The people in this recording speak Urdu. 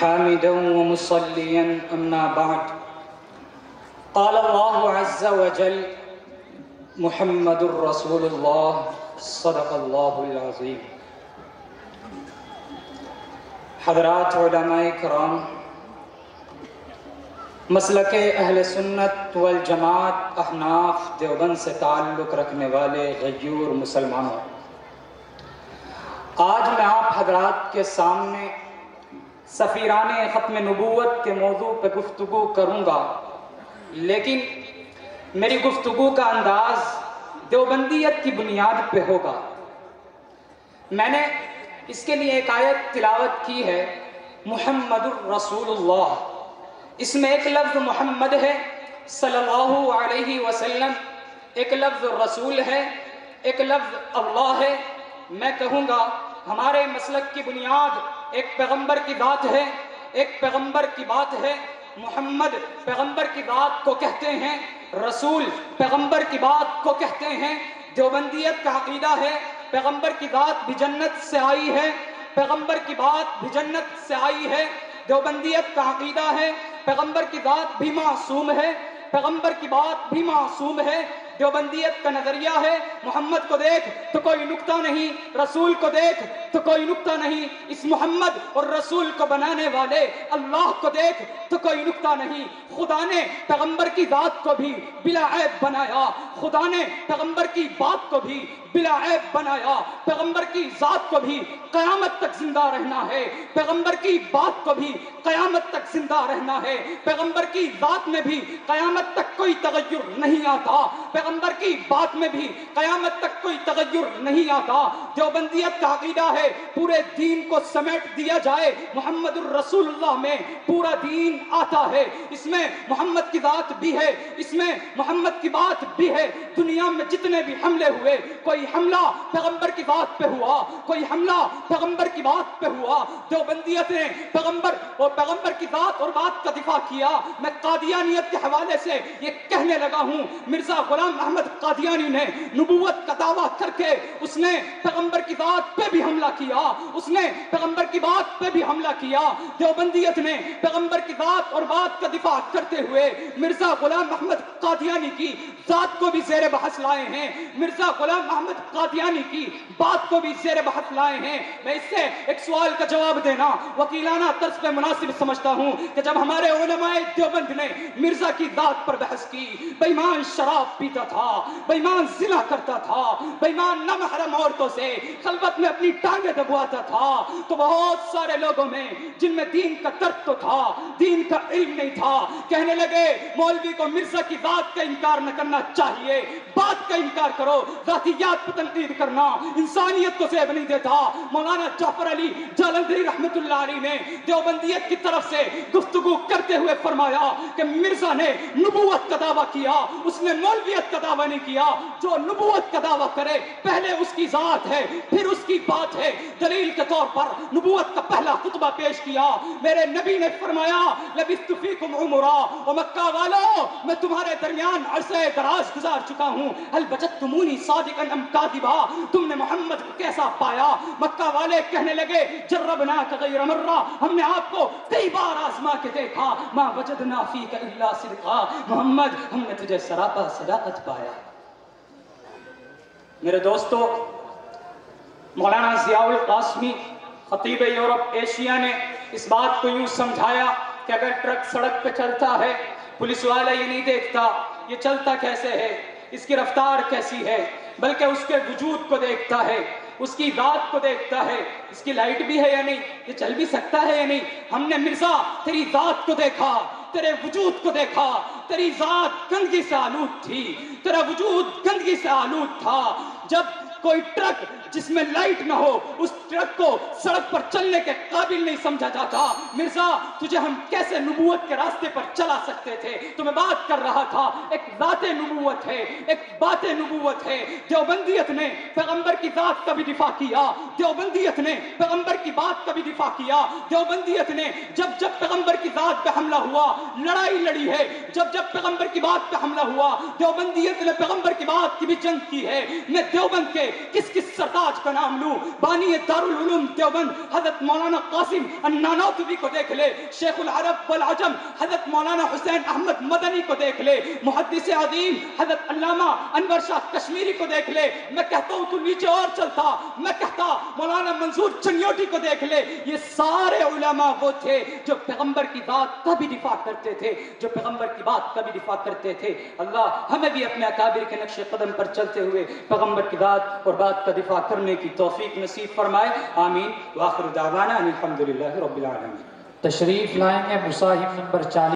حامدا ومصليا أما بعد قال الله عز وجل محمد رسول الله صدق الله العظيم. حضرات علماء کرام، مسلک اہل سنت والجماعت احناف دیوبند سے تعلق رکھنے والے غیور مسلمانوں، آج میں آپ حضرات کے سامنے سفیران ختم نبوت کے موضوع پہ گفتگو کروں گا، لیکن میری گفتگو کا انداز دیوبندیت کی بنیاد پہ ہوگا۔ میں نے اس کے لیے ایک آیت تلاوت کی ہے، محمد الرسول اللہ۔ اس میں ایک لفظ محمد ہے صلی اللہ علیہ وسلم، ایک لفظ رسول ہے، ایک لفظ اللہ ہے۔ میں کہوں گا ہمارے مسلک کی بنیاد ایک پیغمبر کی ذات ہے، ایک پیغمبر کی بات ہے۔ محمد پیغمبر کی بات کو کہتے ہیں، رسول پیغمبر کی بات کو کہتے ہیں۔ دیوبندیت کا عقیدہ ہے پیغمبر کی ذات بھی جنت سے آئی ہے، پیغمبر کی بات بھی جنت سے آئی ہے۔ دیوبندیت کا عقیدہ ہے پیغمبر کی ذات بھی معصوم ہے، پیغمبر کی بات بھی معصوم ہے۔ دیوبندیت کا نظریہ ہے محمد کو دیکھ تو کوئی نقطہ نہیں، رسول کو دیکھ تو کوئی نقطہ نہیں، اس محمد اور رسول کو بنانے والے اللہ کو دیکھ تو کوئی نقطہ نہیں۔ خدا نے پیغمبر کی ذات کو بھی بلا عیب بنایا، خدا نے پیغمبر کی بات کو بھی بلا عیب بنایا۔ پیغمبر کی ذات کو بھی قیامت تک زندہ رہنا ہے، پیغمبر کی بات کو بھی قیامت تک زندہ رہنا ہے۔ پیغمبر کی ذات میں بھی قیامت تک کوئی تغیر نہیں آتا، پیغمبر کی بات میں بھی قیامت تک کوئی تغیر نہیں آتا۔ دیوبندیت کا عقیدہ ہے پورے دین کو سمیٹ دیا جائے، محمد الرسول اللہ میں پورا دین آتا ہے۔ اس میں محمد کی ذات بھی ہے، اس میں محمد کی بات بھی ہے۔ دنیا میں جتنے بھی حملے ہوئے، کوئی حملہ پیغمبر کی بات پہ ہوا، کوئی حملہ پیغمبر کی بات پہ ہوا۔ دیوبندیت نے پیغمبر کی ذات اور بات کا دفاع کیا۔ میں قادیانیت کے حوالے سے یہ کہنے لگا ہوں، مرزا غلام احمد قادیانی نے نبوت کا دعویٰ کر کے اس نے پیغمبر کی ذات پہ بھی حملہ کیا، اس نے پیغمبر کی بات پہ بھی حملہ کیا۔ دیوبندیت نے پیغمبر کی ذات اور بات کا دفاع کرتے ہوئے مرزا غلام احمد قادیانی کی ذات کو بھی زیر بحث لائے ہیں، مرزا غلام احمد قادیانی کی بات کو بھی زیر بحث لائے ہیں۔ میں اس سے ایک سوال کا جواب دینا وکیلانہ طرز پہ مناسب سمجھتا ہوں کہ جب ہمارے علماء دیوبند نے مرزا کی ذات پر بحث کی، بے ایمان شراب پیتا تھا، بے ایمان زنا کرتا تھا، بے ایمان نامحرم عورتوں سے خلوت میں اپنی ٹانگیں دبواتا تھا، تو بہت سارے لوگوں میں جن میں دین کا درد تو تھا، دین کا علم نہیں تھا، کہنے لگے مولوی کو مرزا کی ذات کا انکار نہ کرنا چاہیے، بات کا انکار کرو، ذاتیات پر تنقید کرنا انسانیت کو زیب نہیں دیتا۔ مولانا جعفر علی جالندھری رحمت اللہ علیہ نے دیوبندیت کی طرف سے گفتگو کرتے ہوئے فرمایا کہ مرزا نے نبوت کا دعویٰ کیا، اس نے مولویت کا دعویٰ نہیں کیا۔ جو نبوت کا دعویٰ کرے پہلے اس کی ذات ہے پھر اس کی بات ہے۔ دلیل کے طور پر نبوت کا پہلا خطبہ پیش کیا، میرے نبی نے فرمایا لبثت فیکم عمرا، و مکہ والو میں تمہارے درمیان عرصہ دراز گزار چکا ہوں، هل وجدتمونی صادقا ام کاذبا، تم نے محمد کو کیسا پایا؟ مکہ والے کہنے لگے جربناک غیر مرہ، ہم نے آپ کو کئی بار آزما کے دیکھا، ما وجدنا فیک الا صدقا، محمد ہم نے تجھے سراپا صداقت پایا۔ میرے دوستو، مولانا ضیاء القاسمی خطیب یورپ ایشیا نے اس بات کو یوں سمجھایا کہ اگر ٹرک سڑک پہ چلتا ہے، پولیس والا یہ نہیں دیکھتا یہ چلتا کیسے ہے، اس کی رفتار کیسی ہے، بلکہ اس کے وجود کو دیکھتا ہے، اس کی ذات کو دیکھتا ہے، اس کی لائٹ بھی ہے یا نہیں، یہ چل بھی سکتا ہے یا نہیں۔ ہم نے مرزا تیری ذات کو دیکھا، تیرے وجود کو دیکھا، تیری ذات گندگی سے آلود تھی، تیرا وجود گندگی سے آلود تھا۔ جب کوئی ٹرک جس میں لائٹ نہ ہو اس ٹرک کو سڑک پر چلنے کے قابل نہیں سمجھا جاتا۔ مرزا تجھے ہم کیسے نبوت کے راستے پر چلا سکتے تھے؟ تو میں بات کر رہا تھا ایک ذات نبوت ہے، ایک بات نبوت ہے۔ دیوبندیت نے پیغمبر کی ذات کا بھی دفاع کیا، دیوبندیت نے پیغمبر کی بات کا بھی دفاع کیا۔ دیوبندیت نے جب جب پیغمبر کی ذات پہ حملہ ہوا لڑائی لڑی ہے، جب جب پیغمبر کی بات پہ حملہ ہوا دیوبندیت نے پیغمبر کی بات کی بھی جنگ کی ہے۔ میں دیوبند کے کس کس سرتاج کا نام لوں، بانی دارالعلوم دیوبند حضرت مولانا قاسم النانوتوی کو دیکھ لے، شیخ العرب والعجم حضرت مولانا حسین احمد مدنی کو دیکھ لے، محدث عظیم حضرت علامہ انور شاہ کشمیری کو دیکھ لے، میں کہتا ہوں تو نیچے اور چلتا، میں کہتا مولانا منظور چنیوٹی کو دیکھ لے، یہ سارے علماء وہ تھے جو پیغمبر کی بات کا بھی دفاع کرتے تھے، جو پیغمبر کی بات کا بھی دفاع کرتے تھے۔ اللہ ہمیں بھی اپنے اکابر کے نقش قدم پر چلتے ہوئے پیغمبر کی بات اور بات کا دفاع کرنے کی توفیق نصیب فرمائے، آمین۔ وآخر دعوانا ان الحمدللہ رب العالمین۔ تشریف لائیں گے مصاحب نمبر 40۔